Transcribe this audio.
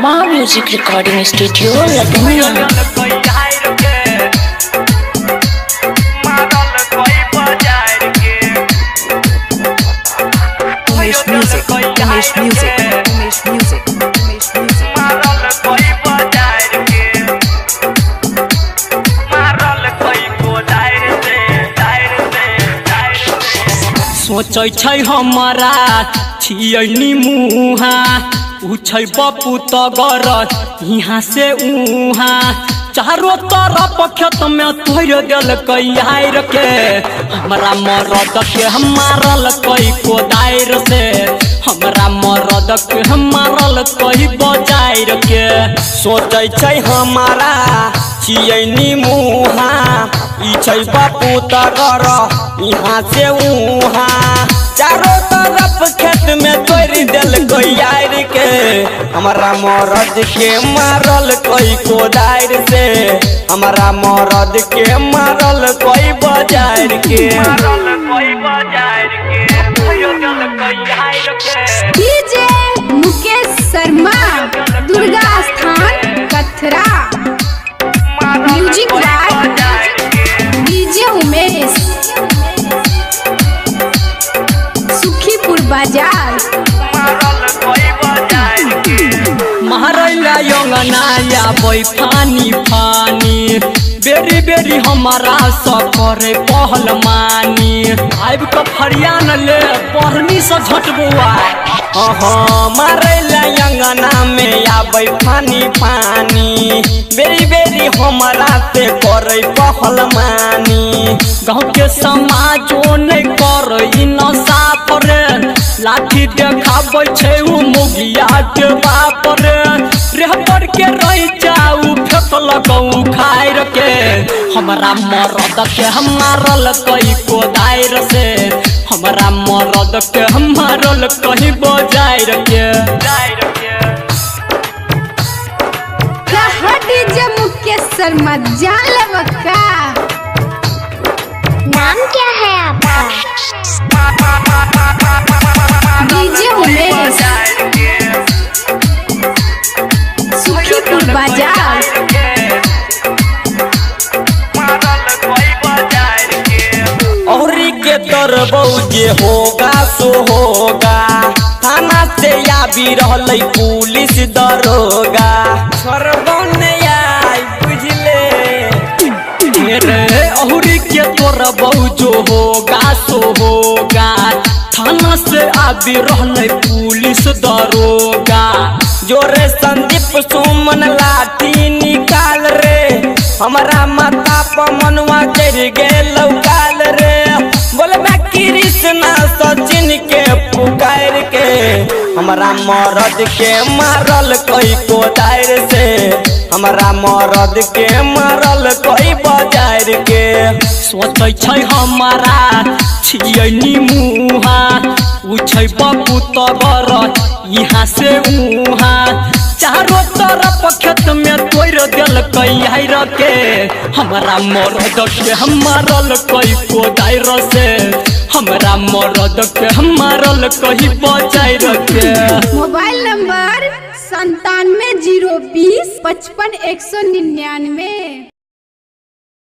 माँ music recording studio Lucknow. सोचै छै हमारा छियनी मुहा उछै बपू तगर यहाँ से उहाँ चारों तरफ खेत में तोड़ दिल कैर के हमरा मरद के मारल कई कोदार से हमरा मरद के मारल कई बजायर के सोचै छै हमारा छियनी मुहा ई छै बापू तगर यहाँ से उहाँ चारों तरफ खेत में तोड़ दिल कैर के हमारा मरद के मारल कई कोदार से हमारा मरद के मारल कई बजायर के DJ Mukesh Sharma Durga Sthan Kathra music by DJ Umesh Sukhipur Bazar Mahraila यंगनाया बोई फानी फानी बेरी बेरी हमारा सफर पहल मानी आब के फरियान ले पढ़नी से झटबुआ मारैला यंगना में आबै फानी फानी बेरी बेरी हमारा से करे पहल मानी गाँव के समाजो नहीं कर साफ रे लाठी देखाबै छै उ मुगिया के बाप रे रेहपर के रह जाऊ फेकल गऊ खायर के हमरा मरद के मारल कई कोदार से हमरा मरद के मारल कहीं बजायर के डीजे मुकेश शर्मा जान लेबका नाम क्या है आपका? डीजे उमेश सुखीपुर बाजार औरी के तरबौ जे होगा सो होगा थाना से आबी रहलै पुलिस दरोगा छोड़बने आई बुझले रे औरी के तरबौ जो होगा सो होगा थाना से आबी रहलै पुलिस दरोगा जोरे संदीप सुमन लाठी निकाल रे हमारा माथा पर मनवा चढ़ गेल काल रे बोलबा कृष्णा सचिन के पुकार के हमारा मरद के मारल कई कोदार से हमारा मरद के मारल कई बजायर के सोचै छै हमारा छियनी मुहा उछै बपू तगर यहाँ से उहाँ चारों तरफ खेत में तोड़ दिल कैर के हमारा मरद के मारल कई कोदार से हमारा मरद के मारल कई बजायर के मोबाइल नंबर 97 020 55 199।